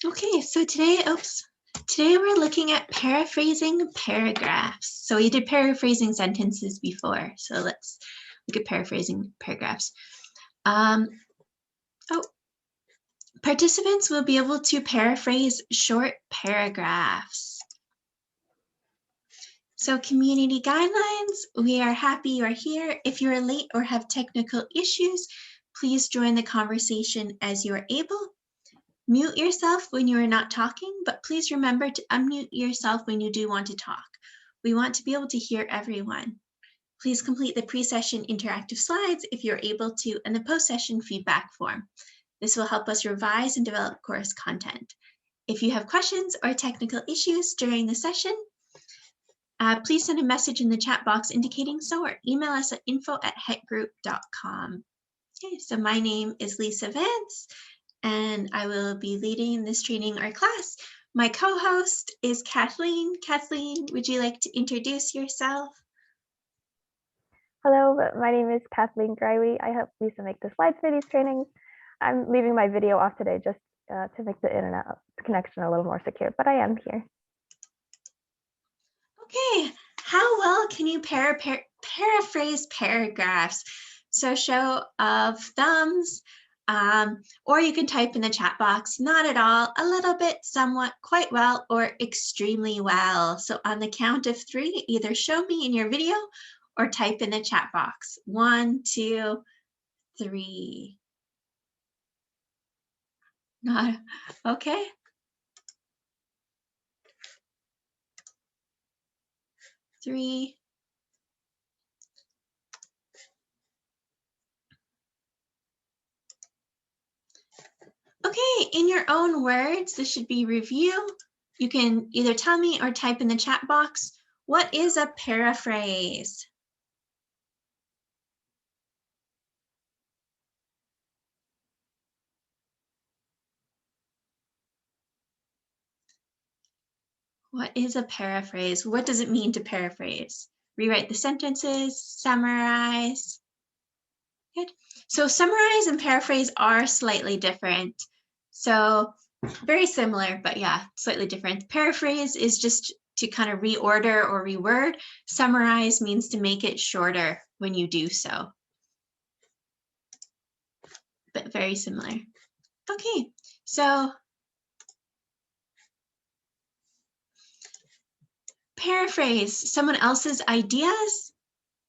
Okay, so today we're looking at paraphrasing paragraphs. So we did paraphrasing sentences before, so let's look at paraphrasing paragraphs. Participants will be able to paraphrase short paragraphs. So community guidelines, we are happy you are here. If you are late or have technical issues, please join the conversation as you are able. Mute yourself when you are not talking, but please remember to unmute yourself when you do want to talk. We want to be able to hear everyone. Please complete the pre-session interactive slides if you're able to, and the post-session feedback form. This will help us revise and develop course content. If you have questions or technical issues during the session, please send a message in the chat box indicating so, or email us at info@hettgroup.com. Okay, so my name is Lisa Vance, and I will be leading this training or class. My co-host is Kathleen. Kathleen, would you like to introduce yourself? Hello, my name is Kathleen Greiwe. I help Lisa make the slides for these trainings. I'm leaving my video off today just to make the internet connection a little more secure, but I am here. Okay, how well can you paraphrase paragraphs? So show of thumbs, or you can type in the chat box, not at all, a little bit, somewhat, quite well, or extremely well. So on the count of 3, either show me in your video or type in the chat box. 1, 2, 3. Not okay. Three. Okay, in your own words, this should be review. You can either tell me or type in the chat box. What is a paraphrase? What is a paraphrase? What does it mean to paraphrase? Rewrite the sentences, summarize. Good. So summarize and paraphrase are slightly different. So very similar, but yeah, slightly different. Paraphrase is just to kind of reorder or reword. Summarize means to make it shorter when you do so. But very similar. Okay, so paraphrase someone else's ideas,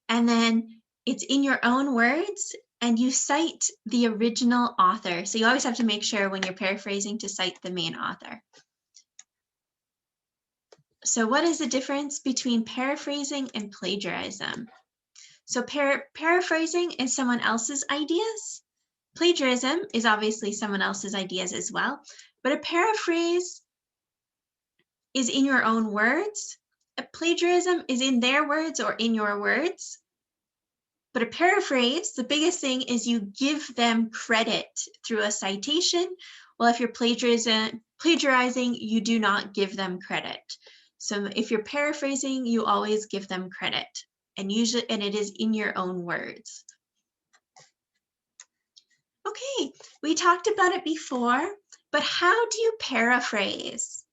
and then it's in your own words, and you cite the original author. So you always have to make sure when you're paraphrasing to cite the main author. So what is the difference between paraphrasing and plagiarism? So paraphrasing is someone else's ideas. Plagiarism is obviously someone else's ideas as well, but a paraphrase is in your own words. A plagiarism is in their words or in your words. But a paraphrase, the biggest thing is you give them credit through a citation. Well, if you're plagiarizing, you do not give them credit. So if you're paraphrasing, you always give them credit, and it is in your own words. Okay, we talked about it before, but how do you paraphrase?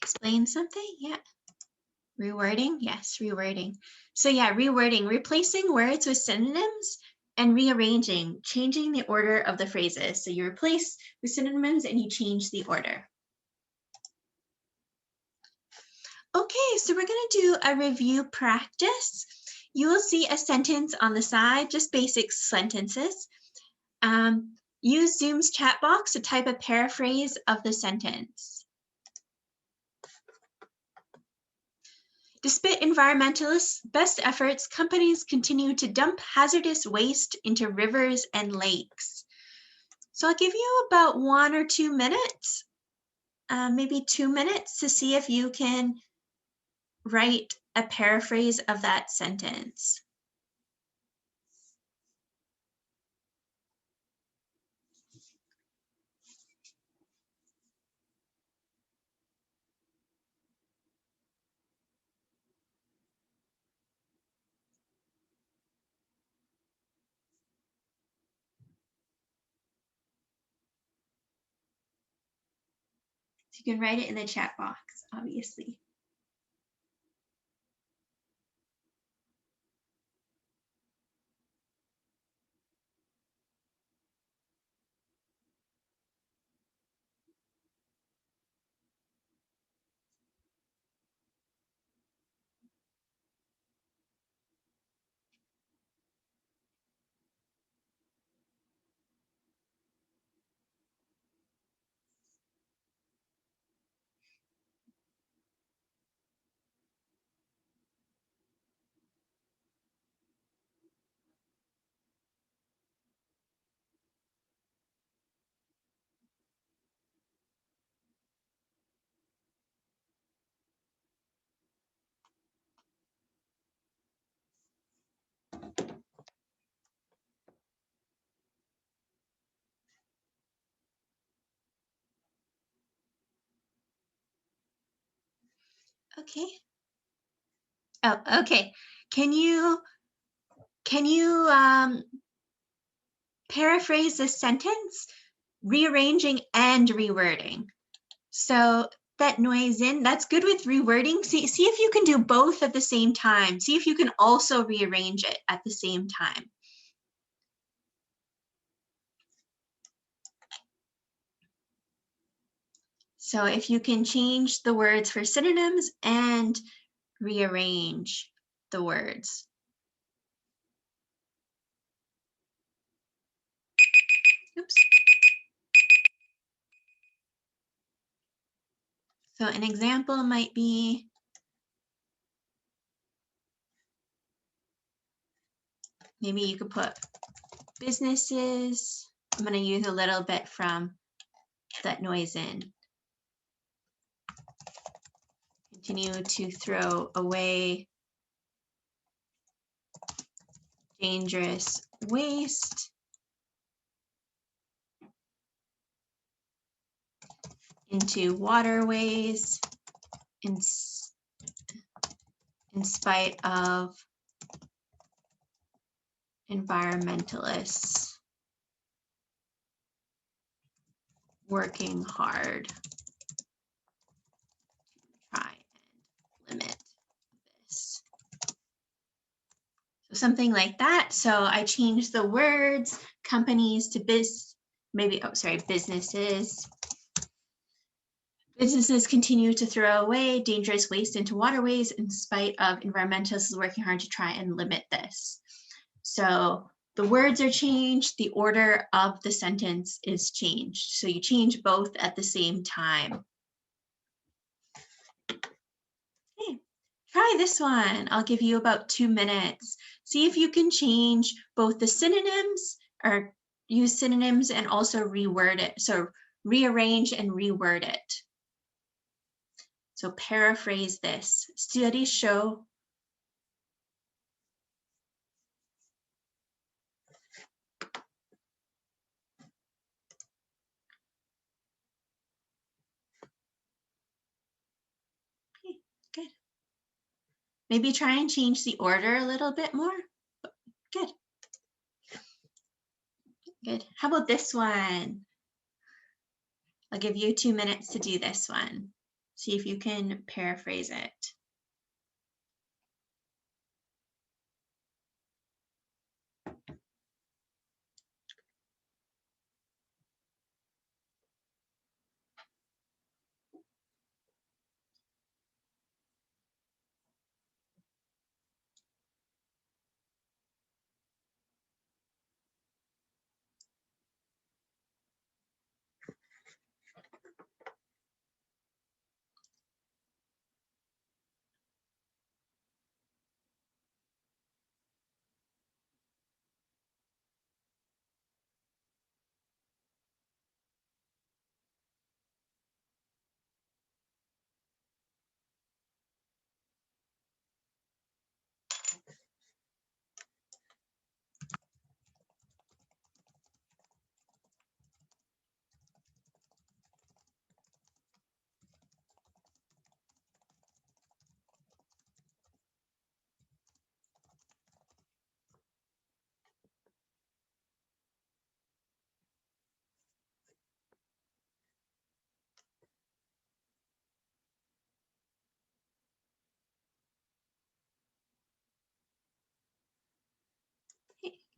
Explain something? Yeah. Rewording? Yes, rewording. So yeah, rewording, replacing words with synonyms and rearranging, changing the order of the phrases. So you replace with synonyms and you change the order. Okay, so we're going to do a review practice. You will see a sentence on the side, just basic sentences. Use Zoom's chat box to type a paraphrase of the sentence. Despite environmentalists' best efforts, companies continue to dump hazardous waste into rivers and lakes. So I'll give you about 1 or 2 minutes, maybe 2 minutes, to see if you can write a paraphrase of that sentence. You can write it in the chat box, obviously. Okay. Oh, okay. Can you paraphrase this sentence, rearranging and rewording? So that noise in, that's good with rewording. See if you can do both at the same time. See if you can also rearrange it at the same time. So if you can change the words for synonyms and rearrange the words. Oops. So an example might be, maybe you could put businesses. I'm going to use a little bit from that noise in. Continue to throw away dangerous waste into waterways in spite of environmentalists working hard to try and limit this. So something like that. So I changed the words companies to businesses. Businesses continue to throw away dangerous waste into waterways in spite of environmentalists working hard to try and limit this. So the words are changed, the order of the sentence is changed. So you change both at the same time. Okay, try this one. I'll give you about 2 minutes. See if you can change both the synonyms or use synonyms and also reword it. So rearrange and reword it. So paraphrase this. Studies show okay, good. Maybe try and change the order a little bit more. Good. Good. How about this one? I'll give you 2 minutes to do this one. See if you can paraphrase it.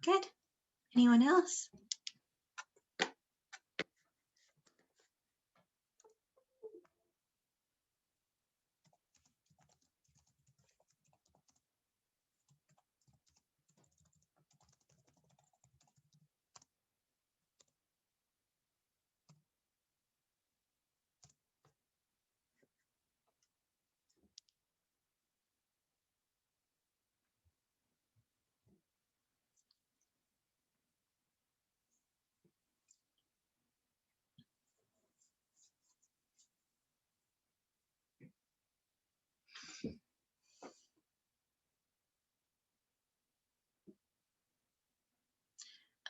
Good. Anyone else?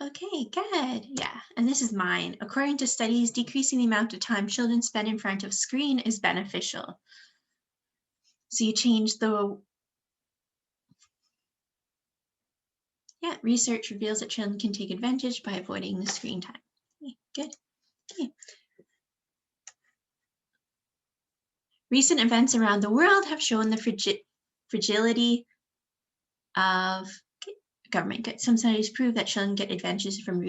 Okay, good. Yeah, and this is mine. According to studies, decreasing the amount of time children spend in front of screen is beneficial. So you change the, yeah, research reveals that children can take advantage by avoiding the screen time. Okay, good. Okay. Recent events around the world have shown the fragility of government. Some studies prove that children get advantages from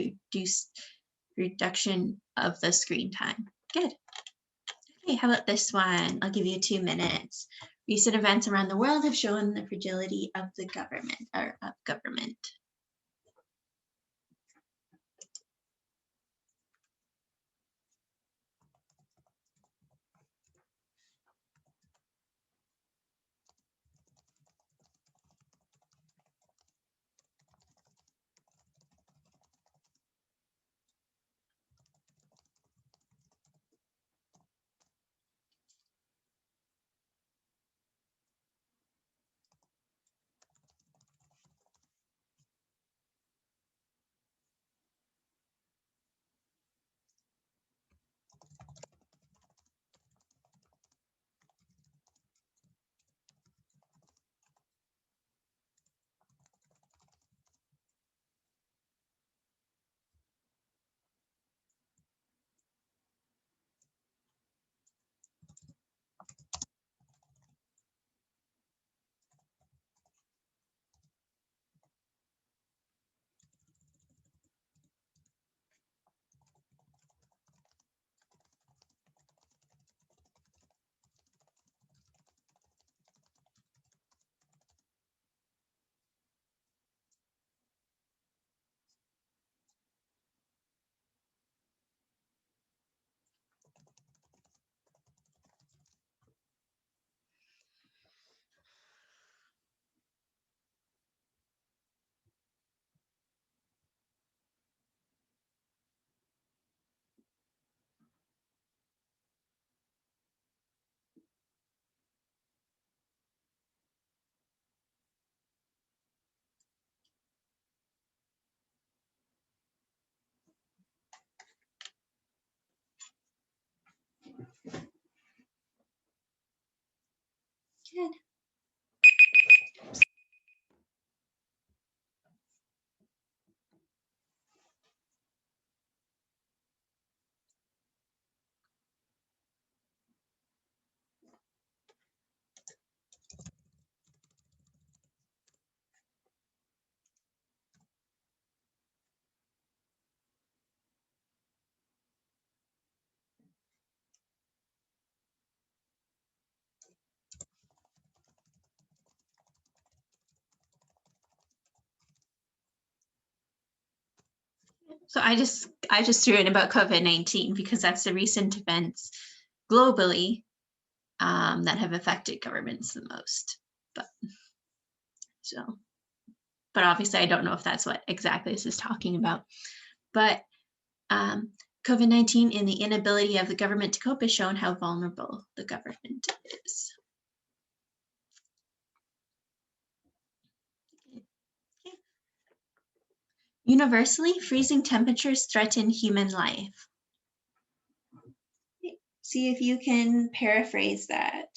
reduction of the screen time. Good. Okay, how about this one? I'll give you 2 minutes. Recent events around the world have shown the fragility of the government or of government. Good. So I just threw in about COVID-19 because that's the recent events globally that have affected governments the most. But obviously I don't know if that's what exactly this is talking about. But COVID-19 and the inability of the government to cope has shown how vulnerable the government is. Okay. Universally, freezing temperatures threaten human life. Okay. See if you can paraphrase that.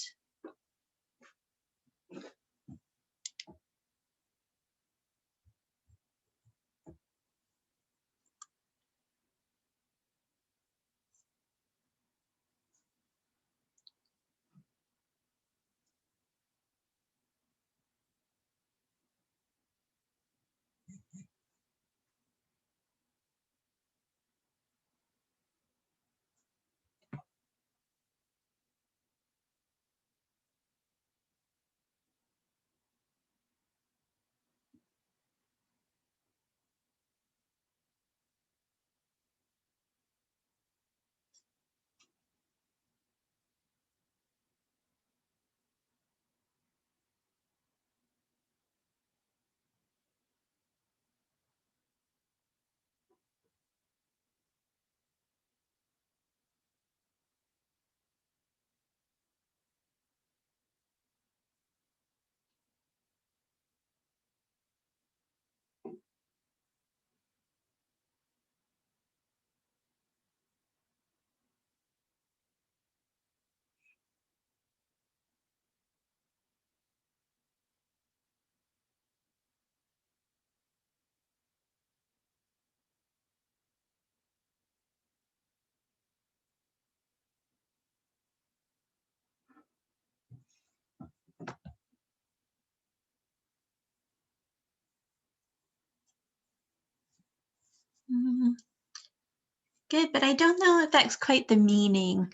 Good, but I don't know if that's quite the meaning.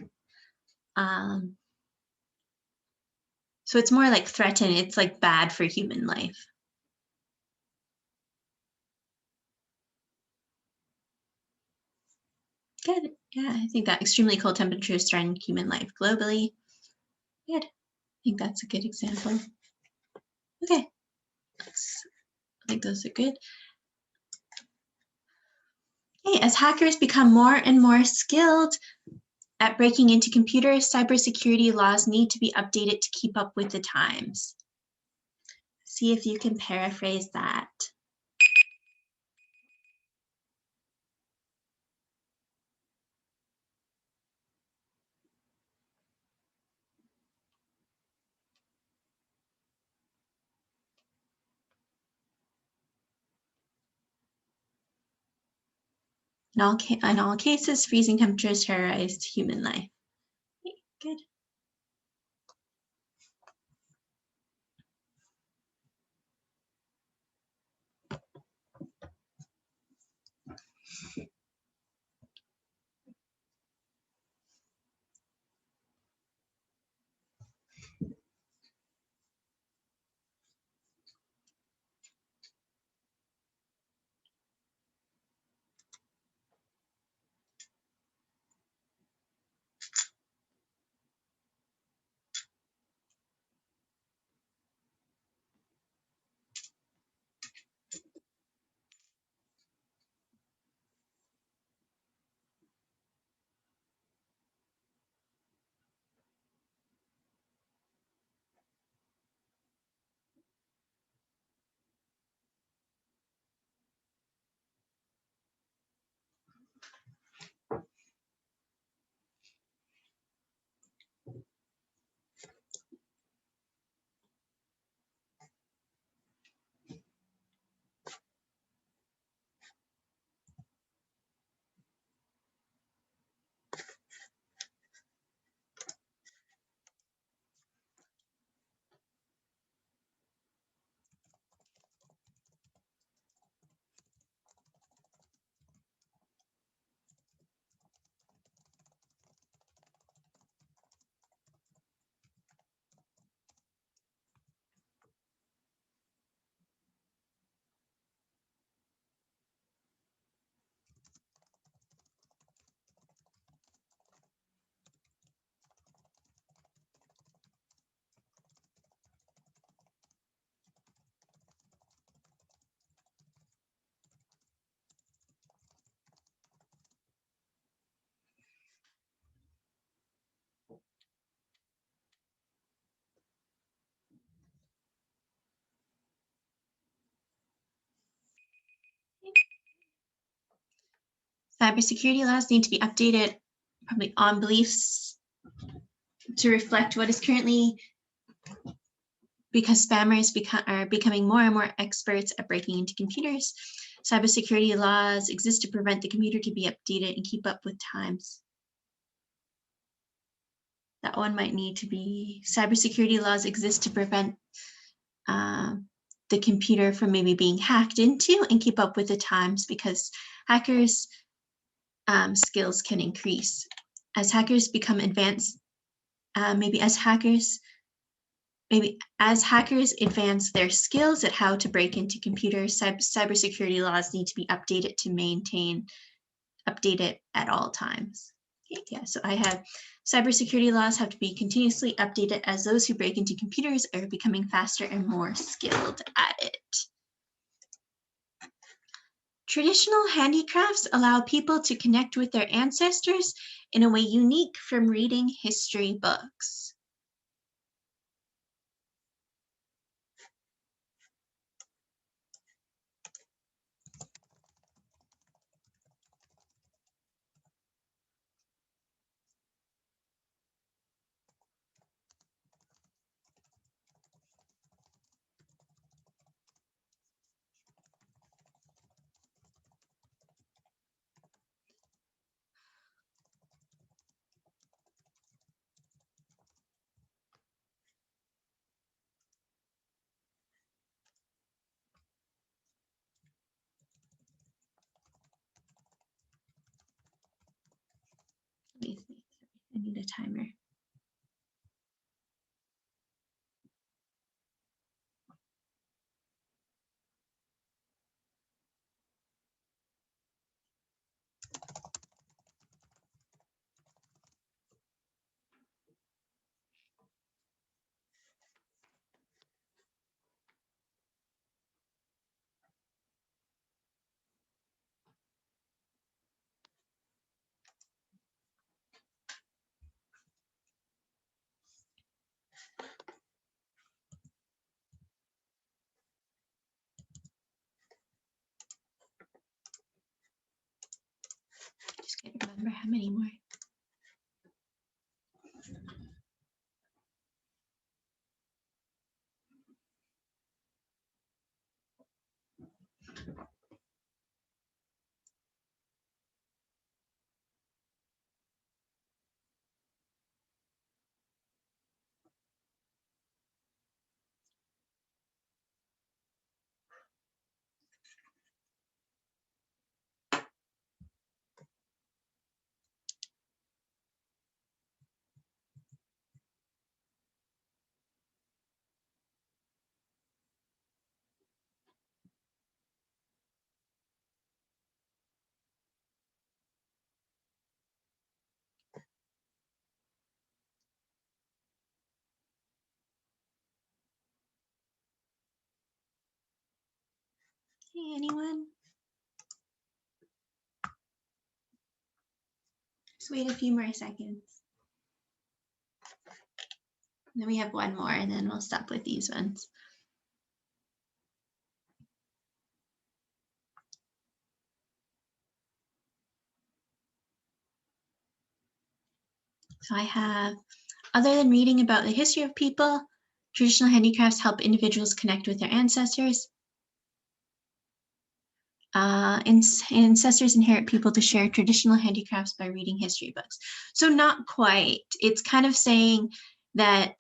So it's more like threaten. It's like bad for human life. Good. Yeah, I think that extremely cold temperatures threaten human life globally. Good. I think that's a good example. Okay. I think those are good. Okay, as hackers become more and more skilled at breaking into computers, cybersecurity laws need to be updated to keep up with the times. See if you can paraphrase that. In all cases, freezing temperatures terrorized human life. Okay, good. Cybersecurity laws need to be updated probably on beliefs to reflect what is currently, because spammers are becoming more and more experts at breaking into computers. Cybersecurity laws exist to prevent the computer to be updated and keep up with times. That one might need to be, cybersecurity laws exist to prevent the computer from maybe being hacked into and keep up with the times, because hackers' skills can increase. As hackers become advanced, maybe as hackers advance their skills at how to break into computers, cybersecurity laws need to be updated to maintain updated at all times. Okay, yeah, so I have cybersecurity laws have to be continuously updated as those who break into computers are becoming faster and more skilled at it. Traditional handicrafts allow people to connect with their ancestors in a way unique from reading history books. Wait, I need a timer. Just can't remember how many more. Hey, anyone? Just wait a few more seconds. Then we have one more, and then we'll stop with these ones. So I have, other than reading about the history of people, traditional handicrafts help individuals connect with their ancestors. Ancestors inherit people to share traditional handicrafts by reading history books. So not quite. It's kind of saying that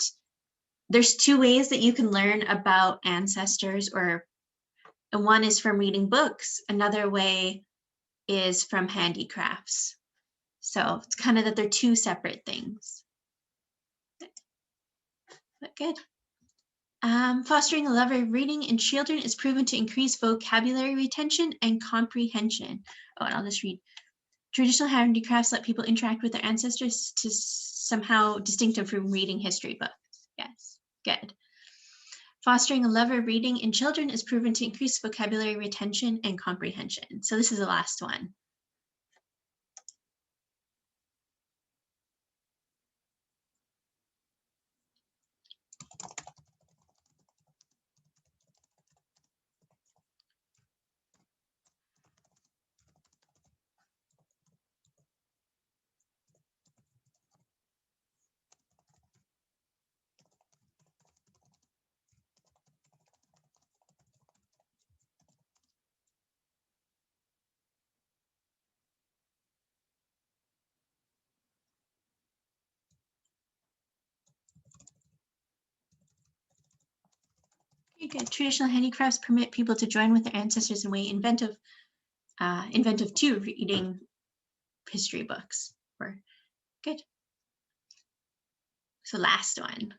there's two ways that you can learn about ancestors, and one is from reading books. Another way is from handicrafts. So it's kind of that they're two separate things. But good. Fostering a love of reading in children is proven to increase vocabulary retention and comprehension. Oh, and I'll just read. Traditional handicrafts let people interact with their ancestors to somehow distinctive from reading history books. Yes, good. Fostering a love of reading in children is proven to increase vocabulary retention and comprehension. So this is the last one. Okay, good. Traditional handicrafts permit people to join with their ancestors in a way inventive to reading history books. Good. So last one.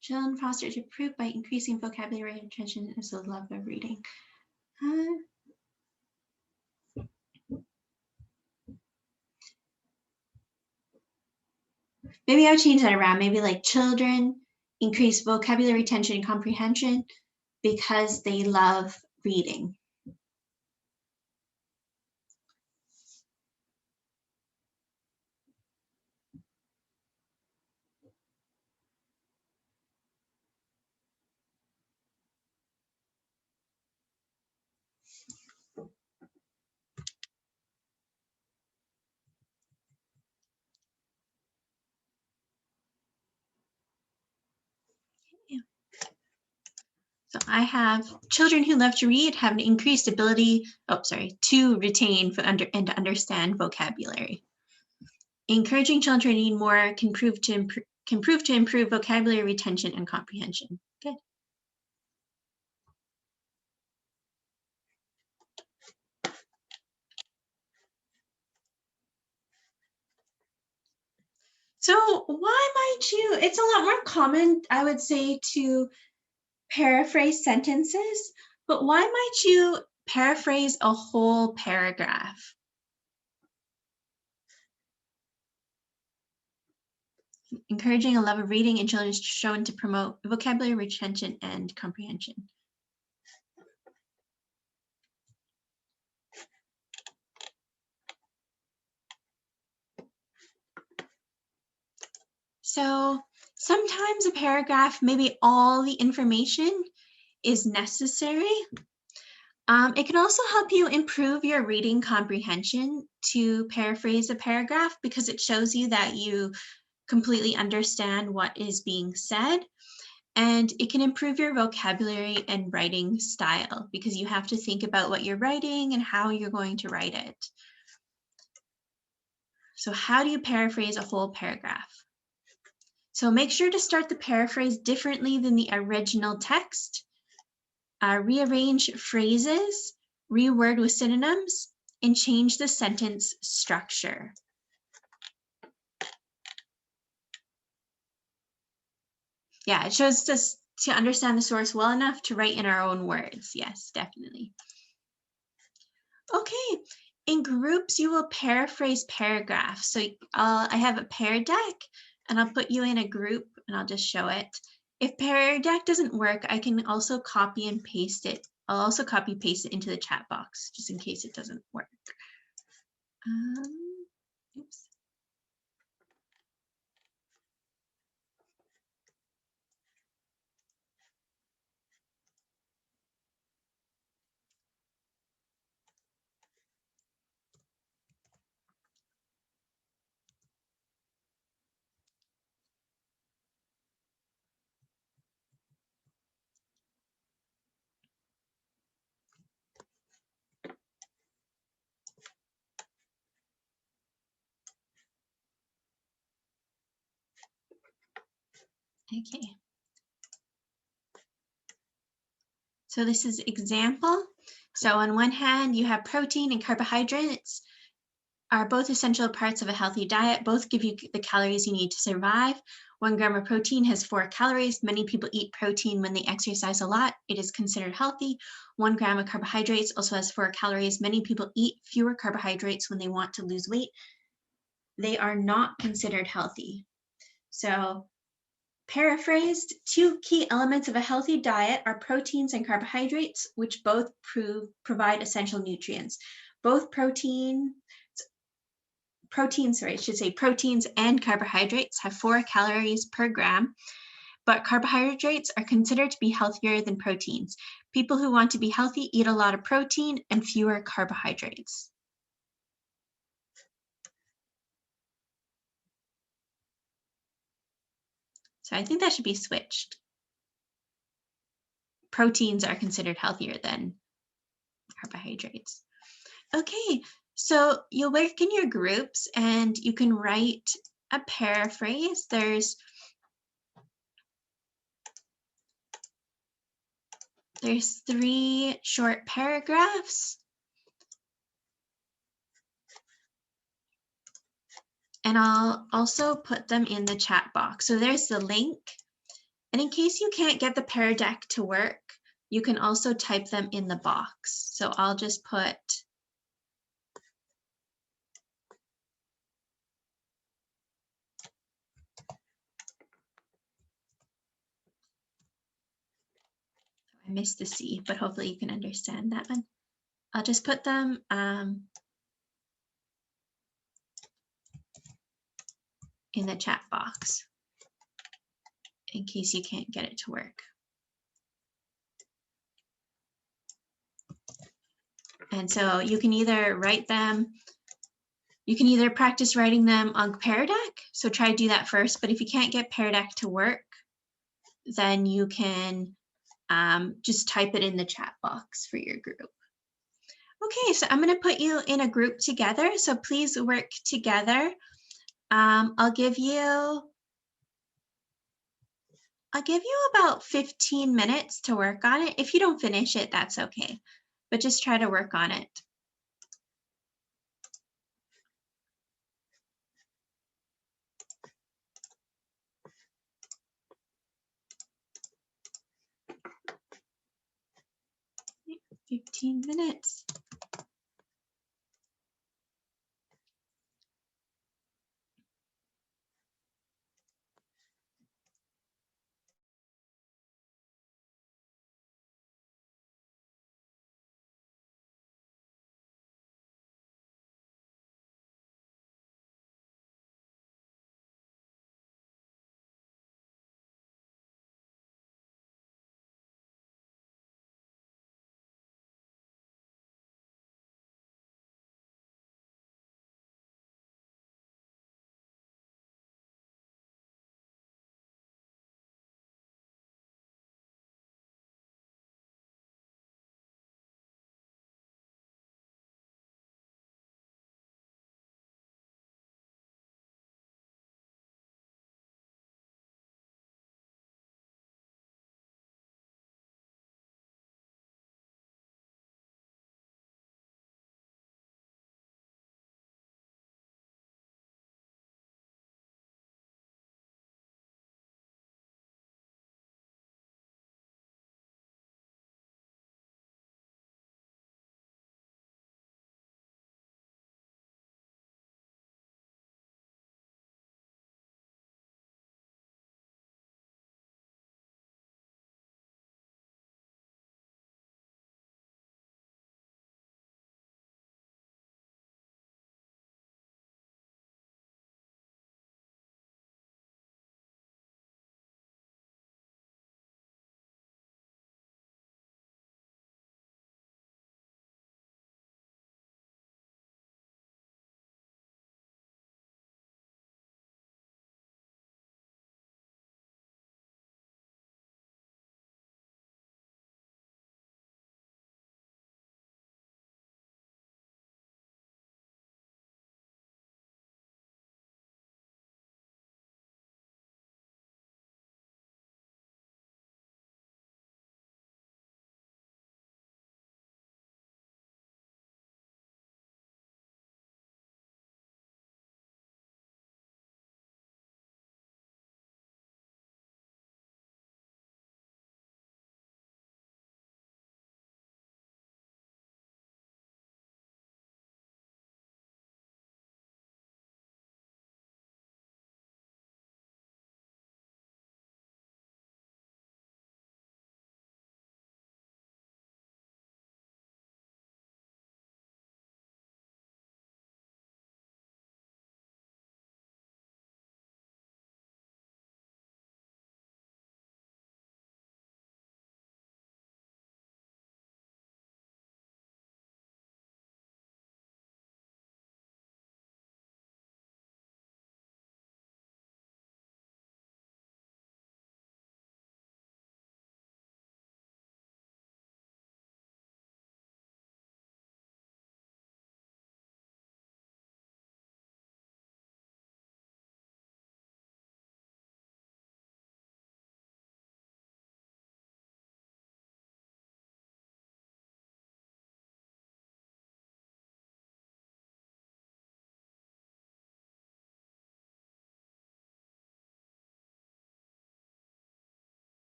Children foster to improve by increasing vocabulary retention as a love of reading. Maybe I'll change that around. Maybe like children increase vocabulary retention and comprehension because they love reading. So I have children who love to read have an increased ability, to retain and to understand vocabulary. Encouraging children to read more can prove to improve vocabulary retention and comprehension. Good. So why might you, it's a lot more common, I would say, to paraphrase sentences, but why might you paraphrase a whole paragraph? Encouraging a love of reading in children is shown to promote vocabulary retention and comprehension. So sometimes a paragraph, maybe all the information is necessary. It can also help you improve your reading comprehension to paraphrase a paragraph because it shows you that you completely understand what is being said. And it can improve your vocabulary and writing style because you have to think about what you're writing and how you're going to write it. So how do you paraphrase a whole paragraph? So make sure to start the paraphrase differently than the original text. Rearrange phrases, reword with synonyms, and change the sentence structure. Yeah, it shows us to understand the source well enough to write in our own words. Yes, definitely. Okay, in groups, you will paraphrase paragraphs. So I have a pair deck, and I'll put you in a group, and I'll just show it. If pair deck doesn't work, I can also copy and paste it. I'll also copy paste it into the chat box, just in case it doesn't work. Oops. Okay. So this is example. So on one hand, you have protein and carbohydrates are both essential parts of a healthy diet. Both give you the calories you need to survive. 1 gram of protein has 4 calories. Many people eat protein when they exercise a lot. It is considered healthy. 1 gram of carbohydrates also has 4 calories. Many people eat fewer carbohydrates when they want to lose weight. They are not considered healthy. So paraphrased, 2 key elements of a healthy diet are proteins and carbohydrates, which both provide essential nutrients. Both proteins and carbohydrates have 4 calories per gram, but carbohydrates are considered to be healthier than proteins. People who want to be healthy eat a lot of protein and fewer carbohydrates. So I think that should be switched. Proteins are considered healthier than carbohydrates. Okay, so you'll work in your groups and you can write a paraphrase. There's 3 short paragraphs. And I'll also put them in the chat box. So there's the link. And in case you can't get the pair deck to work, you can also type them in the box. So I'll just put I missed the C, but hopefully you can understand that one. I'll just put them in the chat box in case you can't get it to work. And so you can either write them, you can either practice writing them on Pear Deck, so try to do that first, but if you can't get Pear Deck to work, then you can just type it in the chat box for your group. Okay, so I'm going to put you in a group together, so please work together. I'll give you about 15 minutes to work on it. If you don't finish it, that's okay, but just try to work on it. Okay, 15 minutes.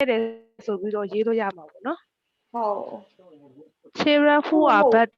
တယ်ဆိုပြီးတော့ရေးလို့ရမှာပေါ့နော် ဟုတ် children who are bad